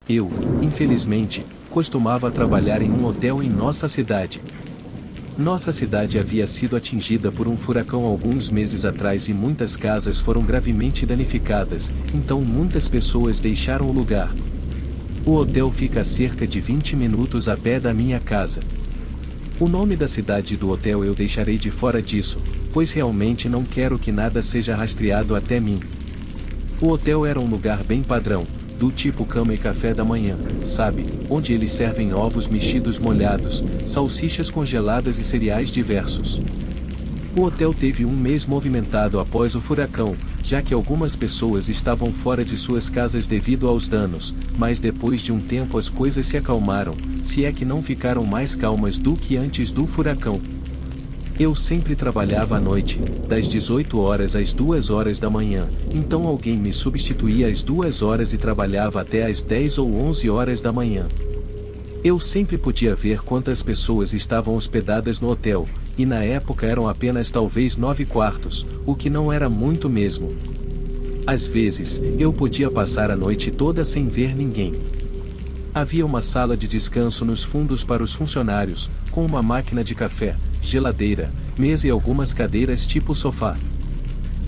Eu, infelizmente, costumava trabalhar em um hotel em nossa cidade. Nossa cidade havia sido atingida por um furacão alguns meses atrás e muitas casas foram gravemente danificadas, então muitas pessoas deixaram o lugar. O hotel fica a cerca de 20 minutos a pé da minha casa. O nome da cidade do hotel eu deixarei de fora disso, pois realmente não quero que nada seja rastreado até mim. O hotel era um lugar bem padrão, do tipo cama e café da manhã, sabe, onde eles servem ovos mexidos molhados, salsichas congeladas e cereais diversos. O hotel teve um mês movimentado após o furacão, já que algumas pessoas estavam fora de suas casas devido aos danos, mas depois de um tempo as coisas se acalmaram, se é que não ficaram mais calmas do que antes do furacão. Eu sempre trabalhava à noite, das 18 horas às 2 horas da manhã, então alguém me substituía às 2 horas e trabalhava até às 10 ou 11 horas da manhã. Eu sempre podia ver quantas pessoas estavam hospedadas no hotel, e na época eram apenas talvez 9 quartos, o que não era muito mesmo. Às vezes, eu podia passar a noite toda sem ver ninguém. Havia uma sala de descanso nos fundos para os funcionários, com uma máquina de café, geladeira, mesa e algumas cadeiras tipo sofá.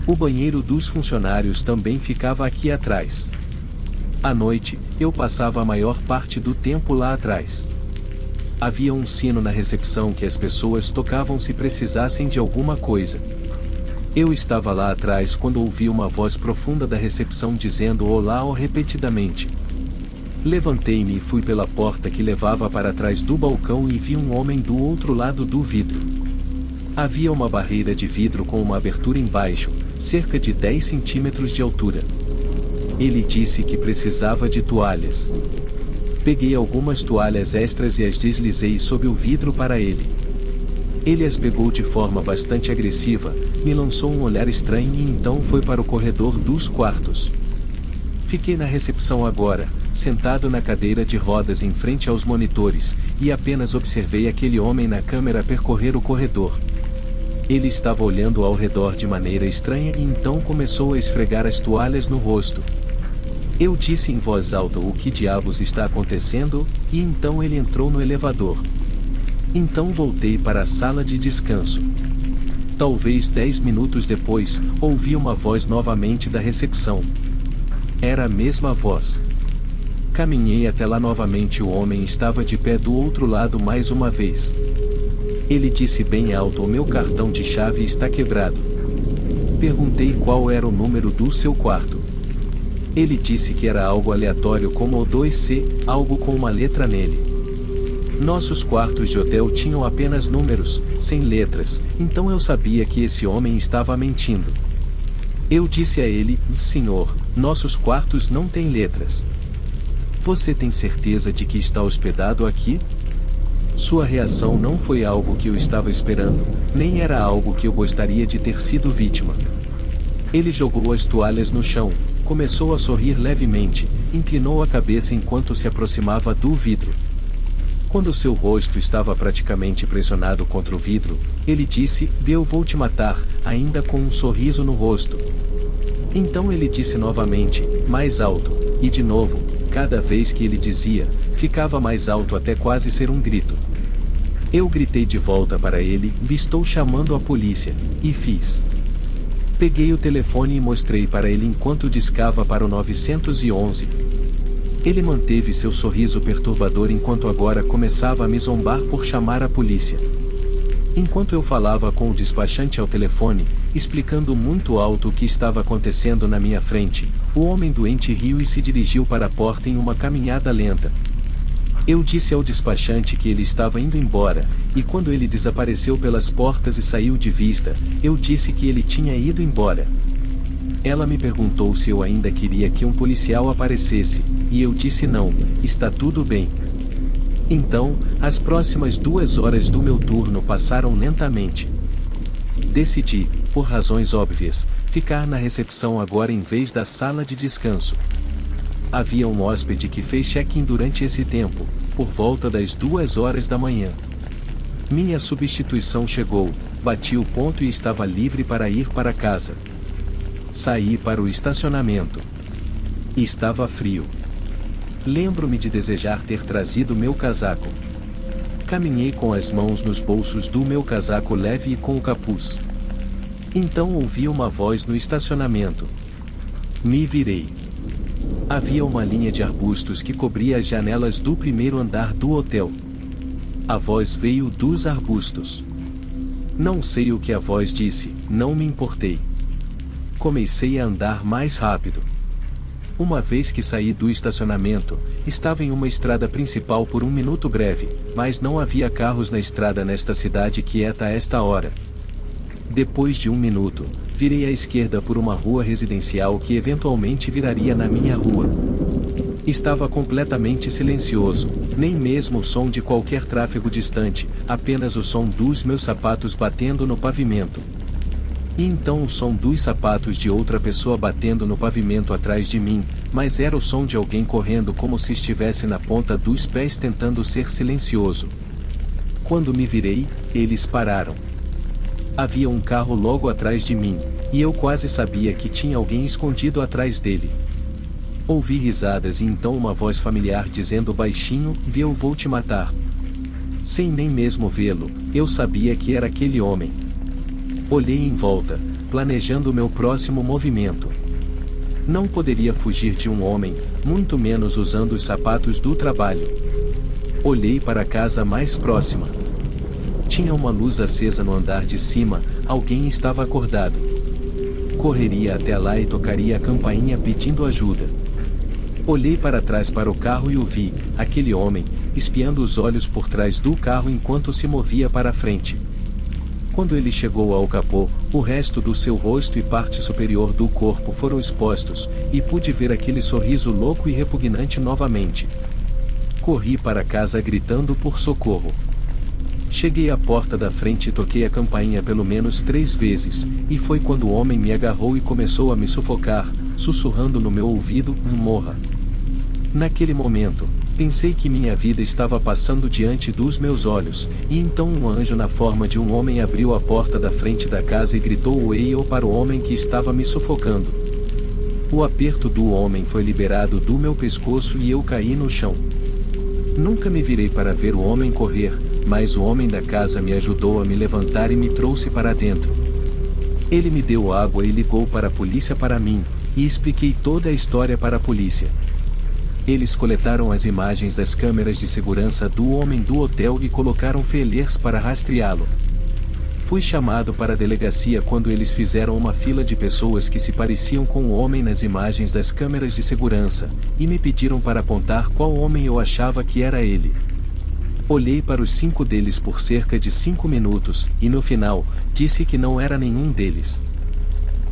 O banheiro dos funcionários também ficava aqui atrás. À noite, eu passava a maior parte do tempo lá atrás. Havia um sino na recepção que as pessoas tocavam se precisassem de alguma coisa. Eu estava lá atrás quando ouvi uma voz profunda da recepção dizendo olá repetidamente. Levantei-me e fui pela porta que levava para trás do balcão e vi um homem do outro lado do vidro. Havia uma barreira de vidro com uma abertura embaixo, cerca de 10 centímetros de altura. Ele disse que precisava de toalhas. Peguei algumas toalhas extras e as deslizei sob o vidro para ele. Ele as pegou de forma bastante agressiva, me lançou um olhar estranho e então foi para o corredor dos quartos. Fiquei na recepção agora, sentado na cadeira de rodas em frente aos monitores, e apenas observei aquele homem na câmera percorrer o corredor. Ele estava olhando ao redor de maneira estranha e então começou a esfregar as toalhas no rosto. Eu disse em voz alta o que diabos está acontecendo, e então ele entrou no elevador. Então voltei para a sala de descanso. Talvez 10 minutos depois, ouvi uma voz novamente da recepção. Era a mesma voz. Caminhei até lá novamente e o homem estava de pé do outro lado mais uma vez. Ele disse bem alto: o meu cartão de chave está quebrado. Perguntei qual era o número do seu quarto. Ele disse que era algo aleatório como o 2C, algo com uma letra nele. Nossos quartos de hotel tinham apenas números, sem letras, então eu sabia que esse homem estava mentindo. Eu disse a ele: senhor, nossos quartos não têm letras. Você tem certeza de que está hospedado aqui? Sua reação não foi algo que eu estava esperando, nem era algo que eu gostaria de ter sido vítima. Ele jogou as toalhas no chão, começou a sorrir levemente, inclinou a cabeça enquanto se aproximava do vidro. Quando seu rosto estava praticamente pressionado contra o vidro, ele disse: eu vou te matar, ainda com um sorriso no rosto. Então ele disse novamente, mais alto, e de novo, cada vez que ele dizia, ficava mais alto até quase ser um grito. Eu gritei de volta para ele: estou chamando a polícia, e fiz. Peguei o telefone e mostrei para ele enquanto discava para o 911. Ele manteve seu sorriso perturbador enquanto agora começava a me zombar por chamar a polícia. Enquanto eu falava com o despachante ao telefone, explicando muito alto o que estava acontecendo na minha frente, o homem doente riu e se dirigiu para a porta em uma caminhada lenta. Eu disse ao despachante que ele estava indo embora, e quando ele desapareceu pelas portas e saiu de vista, eu disse que ele tinha ido embora. Ela me perguntou se eu ainda queria que um policial aparecesse, e eu disse não, está tudo bem. Então, as próximas 2 horas do meu turno passaram lentamente. Decidi, por razões óbvias, ficar na recepção agora em vez da sala de descanso. Havia um hóspede que fez check-in durante esse tempo, por volta das 2 horas da manhã. Minha substituição chegou, bati o ponto e estava livre para ir para casa. Saí para o estacionamento. Estava frio. Lembro-me de desejar ter trazido meu casaco. Caminhei com as mãos nos bolsos do meu casaco leve e com o capuz. Então ouvi uma voz no estacionamento. Me virei. Havia uma linha de arbustos que cobria as janelas do primeiro andar do hotel. A voz veio dos arbustos. Não sei o que a voz disse, não me importei. Comecei a andar mais rápido. Uma vez que saí do estacionamento, estava em uma estrada principal por um minuto breve, mas não havia carros na estrada nesta cidade quieta a esta hora. Depois de um minuto, virei à esquerda por uma rua residencial que eventualmente viraria na minha rua. Estava completamente silencioso, nem mesmo o som de qualquer tráfego distante, apenas o som dos meus sapatos batendo no pavimento. E então o som dos sapatos de outra pessoa batendo no pavimento atrás de mim, mas era o som de alguém correndo como se estivesse na ponta dos pés tentando ser silencioso. Quando me virei, eles pararam. Havia um carro logo atrás de mim, e eu quase sabia que tinha alguém escondido atrás dele. Ouvi risadas e então uma voz familiar dizendo baixinho: "Eu vou te matar." Sem nem mesmo vê-lo, eu sabia que era aquele homem. Olhei em volta, planejando meu próximo movimento. Não poderia fugir de um homem, muito menos usando os sapatos do trabalho. Olhei para a casa mais próxima. Tinha uma luz acesa no andar de cima, alguém estava acordado. Correria até lá e tocaria a campainha pedindo ajuda. Olhei para trás para o carro e o vi, aquele homem, espiando os olhos por trás do carro enquanto se movia para a frente. Quando ele chegou ao capô, o resto do seu rosto e parte superior do corpo foram expostos, e pude ver aquele sorriso louco e repugnante novamente. Corri para casa gritando por socorro. Cheguei à porta da frente e toquei a campainha pelo menos 3 vezes, e foi quando o homem me agarrou e começou a me sufocar, sussurrando no meu ouvido: "Morra." Naquele momento, pensei que minha vida estava passando diante dos meus olhos, e então um anjo na forma de um homem abriu a porta da frente da casa e gritou "Ei" para o homem que estava me sufocando. O aperto do homem foi liberado do meu pescoço e eu caí no chão. Nunca me virei para ver o homem correr, mas o homem da casa me ajudou a me levantar e me trouxe para dentro. Ele me deu água e ligou para a polícia para mim, e expliquei toda a história para a polícia. Eles coletaram as imagens das câmeras de segurança do homem do hotel e colocaram feelers para rastreá-lo. Fui chamado para a delegacia quando eles fizeram uma fila de pessoas que se pareciam com o homem nas imagens das câmeras de segurança, e me pediram para apontar qual homem eu achava que era ele. Olhei para os 5 deles por cerca de 5 minutos, e no final, disse que não era nenhum deles.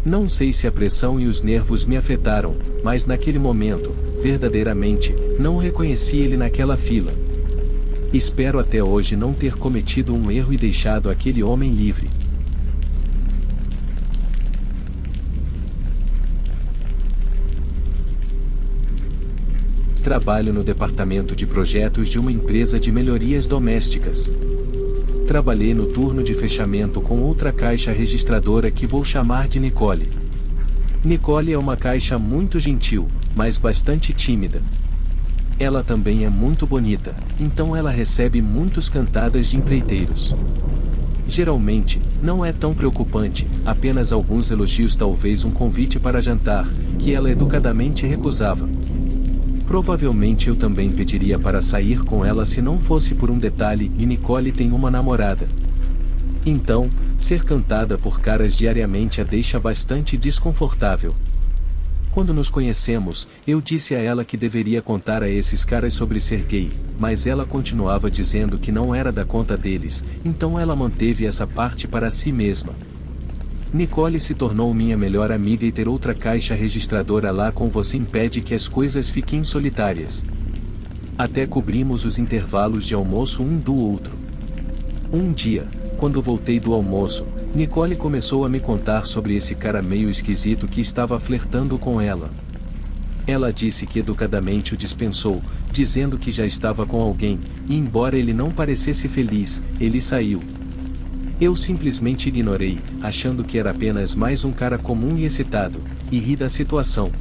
Não sei se a pressão e os nervos me afetaram, mas naquele momento, verdadeiramente, não reconheci ele naquela fila. Espero até hoje não ter cometido um erro e deixado aquele homem livre. Trabalho no departamento de projetos de uma empresa de melhorias domésticas. Trabalhei no turno de fechamento com outra caixa registradora que vou chamar de Nicole. Nicole é uma caixa muito gentil, mas bastante tímida. Ela também é muito bonita, então ela recebe muitas cantadas de empreiteiros. Geralmente, não é tão preocupante, apenas alguns elogios, talvez um convite para jantar, que ela educadamente recusava. Provavelmente eu também pediria para sair com ela se não fosse por um detalhe, e Nicole tem uma namorada. Então, ser cantada por caras diariamente a deixa bastante desconfortável. Quando nos conhecemos, eu disse a ela que deveria contar a esses caras sobre ser gay, mas ela continuava dizendo que não era da conta deles, então ela manteve essa parte para si mesma. Nicole se tornou minha melhor amiga e ter outra caixa registradora lá com você impede que as coisas fiquem solitárias. Até cobrimos os intervalos de almoço um do outro. Um dia, quando voltei do almoço, Nicole começou a me contar sobre esse cara meio esquisito que estava flertando com ela. Ela disse que educadamente o dispensou, dizendo que já estava com alguém, e embora ele não parecesse feliz, ele saiu. Eu simplesmente ignorei, achando que era apenas mais um cara comum e excitado, e ri da situação.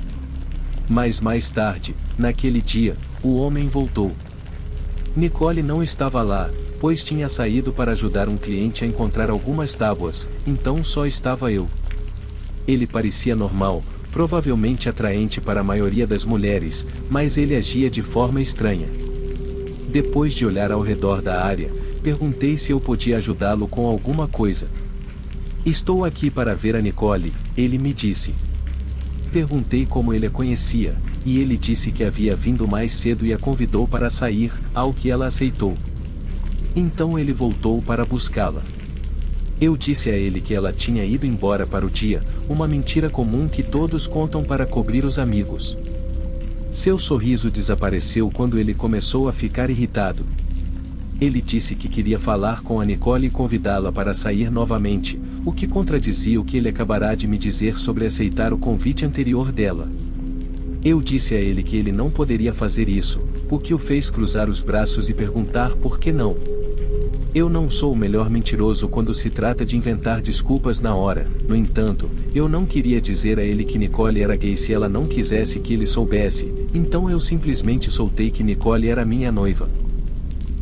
Mas mais tarde, naquele dia, o homem voltou. Nicole não estava lá, pois tinha saído para ajudar um cliente a encontrar algumas tábuas, então só estava eu. Ele parecia normal, provavelmente atraente para a maioria das mulheres, mas ele agia de forma estranha. Depois de olhar ao redor da área, perguntei se eu podia ajudá-lo com alguma coisa. Estou aqui para ver a Nicole, ele me disse. Perguntei como ele a conhecia, e ele disse que havia vindo mais cedo e a convidou para sair, ao que ela aceitou. Então ele voltou para buscá-la. Eu disse a ele que ela tinha ido embora para o dia, uma mentira comum que todos contam para cobrir os amigos. Seu sorriso desapareceu quando ele começou a ficar irritado. Ele disse que queria falar com a Nicole e convidá-la para sair novamente, o que contradizia o que ele acabará de me dizer sobre aceitar o convite anterior dela. Eu disse a ele que ele não poderia fazer isso, o que o fez cruzar os braços e perguntar por que não. Eu não sou o melhor mentiroso quando se trata de inventar desculpas na hora, no entanto, eu não queria dizer a ele que Nicole era gay se ela não quisesse que ele soubesse, então eu simplesmente soltei que Nicole era minha noiva.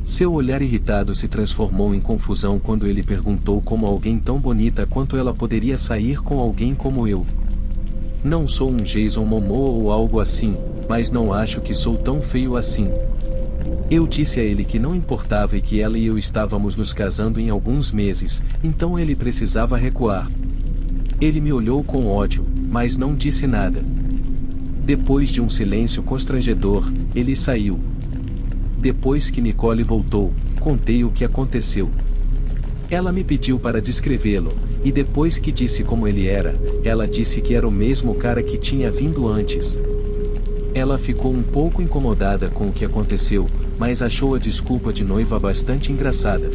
Seu olhar irritado se transformou em confusão quando ele perguntou como alguém tão bonita quanto ela poderia sair com alguém como eu. Não sou um Jason Momoa ou algo assim, mas não acho que sou tão feio assim. Eu disse a ele que não importava e que ela e eu estávamos nos casando em alguns meses, então ele precisava recuar. Ele me olhou com ódio, mas não disse nada. Depois de um silêncio constrangedor, ele saiu. Depois que Nicole voltou, contei o que aconteceu. Ela me pediu para descrevê-lo, e depois que disse como ele era, ela disse que era o mesmo cara que tinha vindo antes. Ela ficou um pouco incomodada com o que aconteceu, mas achou a desculpa de noiva bastante engraçada.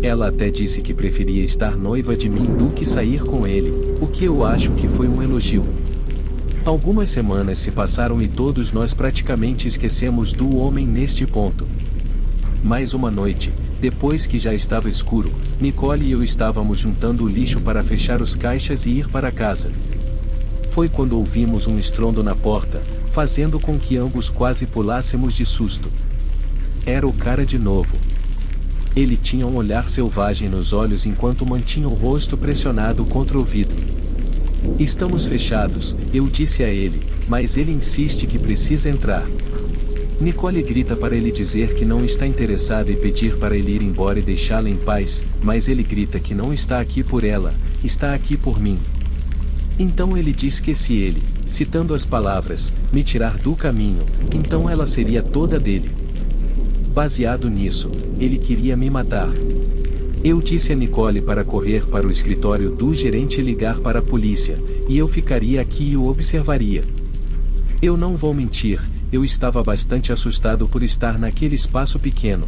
Ela até disse que preferia estar noiva de mim do que sair com ele, o que eu acho que foi um elogio. Algumas semanas se passaram e todos nós praticamente esquecemos do homem neste ponto. Mais uma noite, depois que já estava escuro, Nicole e eu estávamos juntando o lixo para fechar os caixas e ir para casa. Foi quando ouvimos um estrondo na porta, fazendo com que ambos quase pulássemos de susto. Era o cara de novo. Ele tinha um olhar selvagem nos olhos enquanto mantinha o rosto pressionado contra o vidro. Estamos fechados, eu disse a ele, mas ele insiste que precisa entrar. Nicole grita para ele dizer que não está interessado e pedir para ele ir embora e deixá-la em paz, mas ele grita que não está aqui por ela, está aqui por mim. Então ele diz que se ele, citando as palavras, me tirar do caminho, então ela seria toda dele. Baseado nisso, ele queria me matar. Eu disse a Nicole para correr para o escritório do gerente e ligar para a polícia, e eu ficaria aqui e o observaria. Eu não vou mentir, eu estava bastante assustado por estar naquele espaço pequeno.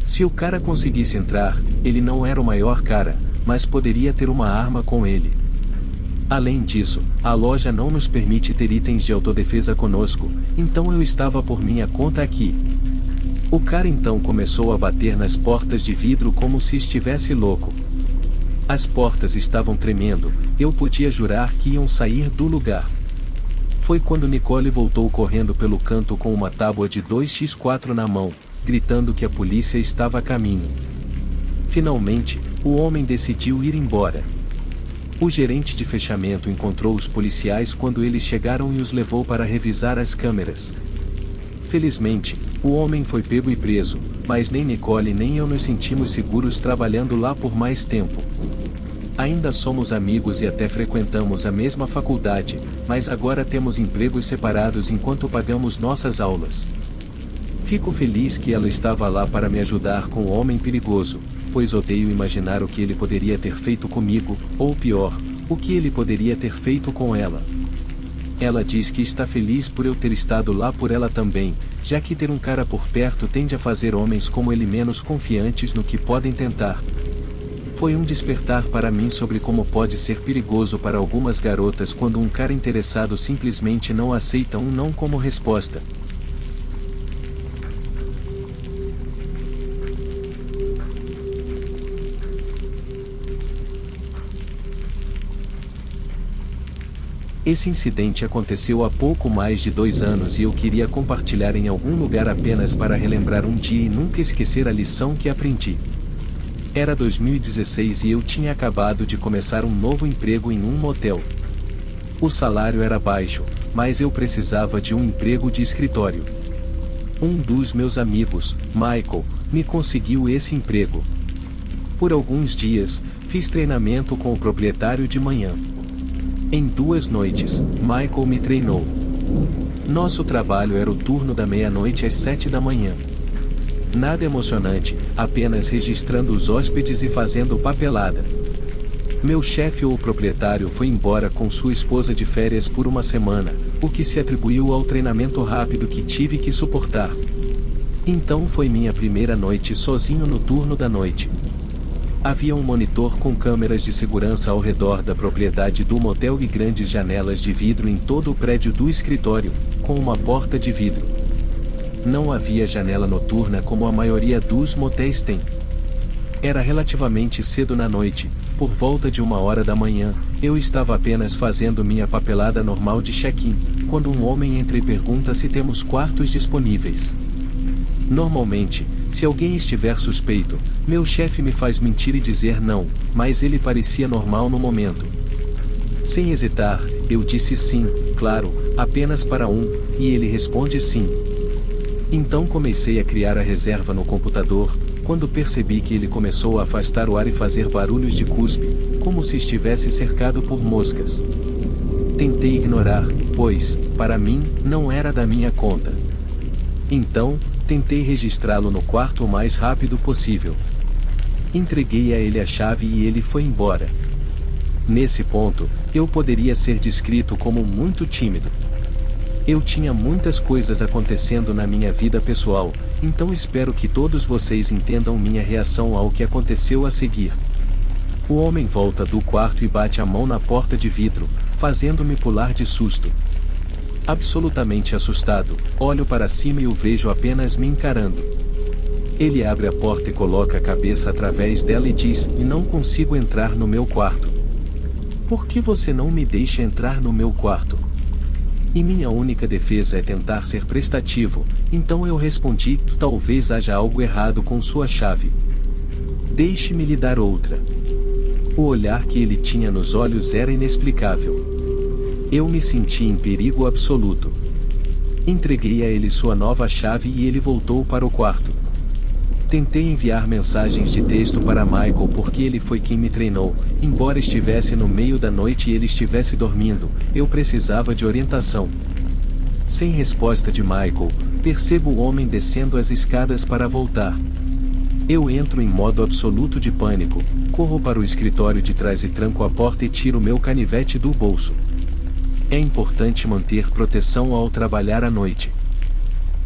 Se o cara conseguisse entrar, ele não era o maior cara, mas poderia ter uma arma com ele. Além disso, a loja não nos permite ter itens de autodefesa conosco, então eu estava por minha conta aqui. O cara então começou a bater nas portas de vidro como se estivesse louco. As portas estavam tremendo, eu podia jurar que iam sair do lugar. Foi quando Nicole voltou correndo pelo canto com uma tábua de 2x4 na mão, gritando que a polícia estava a caminho. Finalmente, o homem decidiu ir embora. O gerente de fechamento encontrou os policiais quando eles chegaram e os levou para revisar as câmeras. Felizmente, o homem foi pego e preso, mas nem Nicole nem eu nos sentimos seguros trabalhando lá por mais tempo. Ainda somos amigos e até frequentamos a mesma faculdade, mas agora temos empregos separados enquanto pagamos nossas aulas. Fico feliz que ela estava lá para me ajudar com o homem perigoso, pois odeio imaginar o que ele poderia ter feito comigo, ou pior, o que ele poderia ter feito com ela. Ela diz que está feliz por eu ter estado lá por ela também, já que ter um cara por perto tende a fazer homens como ele menos confiantes no que podem tentar. Foi um despertar para mim sobre como pode ser perigoso para algumas garotas quando um cara interessado simplesmente não aceita um não como resposta. Esse incidente aconteceu há pouco mais de 2 anos e eu queria compartilhar em algum lugar apenas para relembrar um dia e nunca esquecer a lição que aprendi. Era 2016 e eu tinha acabado de começar um novo emprego em um motel. O salário era baixo, mas eu precisava de um emprego de escritório. Um dos meus amigos, Michael, me conseguiu esse emprego. Por alguns dias, fiz treinamento com o proprietário de manhã. Em 2 noites, Michael me treinou. Nosso trabalho era o turno da meia-noite às 7 da manhã. Nada emocionante, apenas registrando os hóspedes e fazendo papelada. Meu chefe ou proprietário foi embora com sua esposa de férias por uma semana, o que se atribuiu ao treinamento rápido que tive que suportar. Então foi minha primeira noite sozinho no turno da noite. Havia um monitor com câmeras de segurança ao redor da propriedade do motel e grandes janelas de vidro em todo o prédio do escritório, com uma porta de vidro. Não havia janela noturna como a maioria dos motéis tem. Era relativamente cedo na noite, por volta de 1h da manhã, eu estava apenas fazendo minha papelada normal de check-in, quando um homem entra e pergunta se temos quartos disponíveis. Normalmente, se alguém estiver suspeito, meu chefe me faz mentir e dizer não, mas ele parecia normal no momento. Sem hesitar, eu disse sim, claro, apenas para um, e ele responde sim. Então comecei a criar a reserva no computador, quando percebi que ele começou a afastar o ar e fazer barulhos de cuspe, como se estivesse cercado por moscas. Tentei ignorar, pois, para mim, não era da minha conta. Então, tentei registrá-lo no quarto o mais rápido possível. Entreguei a ele a chave e ele foi embora. Nesse ponto, eu poderia ser descrito como muito tímido. Eu tinha muitas coisas acontecendo na minha vida pessoal, então espero que todos vocês entendam minha reação ao que aconteceu a seguir. O homem volta do quarto e bate a mão na porta de vidro, fazendo-me pular de susto. Absolutamente assustado, olho para cima e o vejo apenas me encarando. Ele abre a porta e coloca a cabeça através dela e diz: "Não consigo entrar no meu quarto. Por que você não me deixa entrar no meu quarto?" E minha única defesa é tentar ser prestativo, então eu respondi: "Talvez haja algo errado com sua chave. Deixe-me lhe dar outra." O olhar que ele tinha nos olhos era inexplicável. Eu me senti em perigo absoluto. Entreguei a ele sua nova chave e ele voltou para o quarto. Tentei enviar mensagens de texto para Michael porque ele foi quem me treinou, embora estivesse no meio da noite e ele estivesse dormindo, eu precisava de orientação. Sem resposta de Michael, percebo o homem descendo as escadas para voltar. Eu entro em modo absoluto de pânico, corro para o escritório de trás e tranco a porta e tiro meu canivete do bolso. É importante manter proteção ao trabalhar à noite.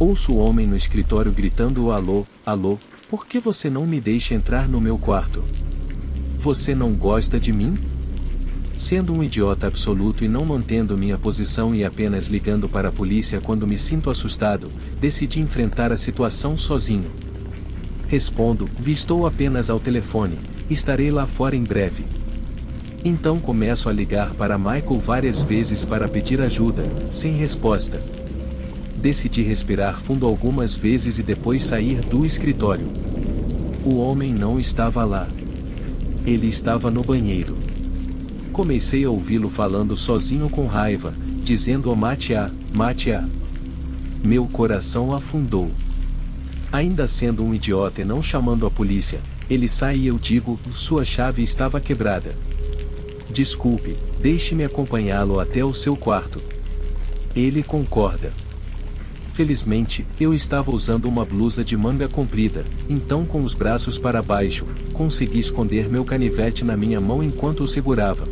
Ouço o homem no escritório gritando: "Alô, alô, por que você não me deixa entrar no meu quarto? Você não gosta de mim?" Sendo um idiota absoluto e não mantendo minha posição e apenas ligando para a polícia quando me sinto assustado, decidi enfrentar a situação sozinho. Respondo: "Estou apenas ao telefone, estarei lá fora em breve." Então começo a ligar para Michael várias vezes para pedir ajuda, sem resposta. Decidi respirar fundo algumas vezes e depois sair do escritório. O homem não estava lá. Ele estava no banheiro. Comecei a ouvi-lo falando sozinho com raiva, dizendo: "Oh, mate-a, mate-a." Meu coração afundou. Ainda sendo um idiota e não chamando a polícia, ele sai e eu digo: "Sua chave estava quebrada. Desculpe, deixe-me acompanhá-lo até o seu quarto." Ele concorda. Felizmente, eu estava usando uma blusa de manga comprida, então com os braços para baixo, consegui esconder meu canivete na minha mão enquanto o segurava.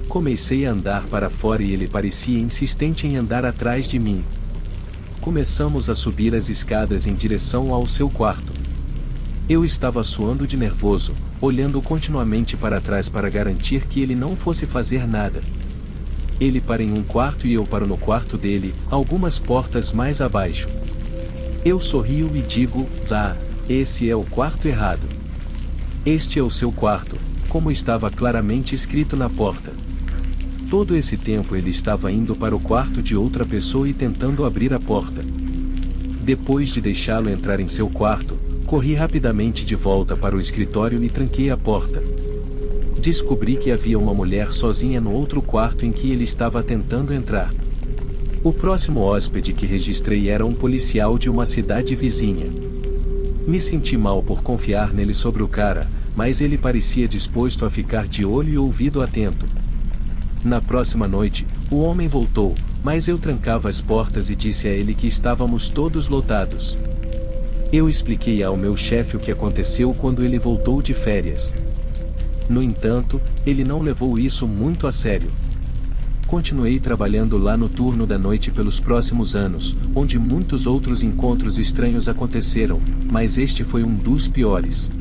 Comecei a andar para fora e ele parecia insistente em andar atrás de mim. Começamos a subir as escadas em direção ao seu quarto. Eu estava suando de nervoso, olhando continuamente para trás para garantir que ele não fosse fazer nada. Ele para em um quarto e eu paro no quarto dele, algumas portas mais abaixo. Eu sorrio e digo: "Ah, esse é o quarto errado. Este é o seu quarto", como estava claramente escrito na porta. Todo esse tempo ele estava indo para o quarto de outra pessoa e tentando abrir a porta. Depois de deixá-lo entrar em seu quarto, corri rapidamente de volta para o escritório e tranquei a porta. Descobri que havia uma mulher sozinha no outro quarto em que ele estava tentando entrar. O próximo hóspede que registrei era um policial de uma cidade vizinha. Me senti mal por confiar nele sobre o cara, mas ele parecia disposto a ficar de olho e ouvido atento. Na próxima noite, o homem voltou, mas eu trancava as portas e disse a ele que estávamos todos lotados. Eu expliquei ao meu chefe o que aconteceu quando ele voltou de férias. No entanto, ele não levou isso muito a sério. Continuei trabalhando lá no turno da noite pelos próximos anos, onde muitos outros encontros estranhos aconteceram, mas este foi um dos piores.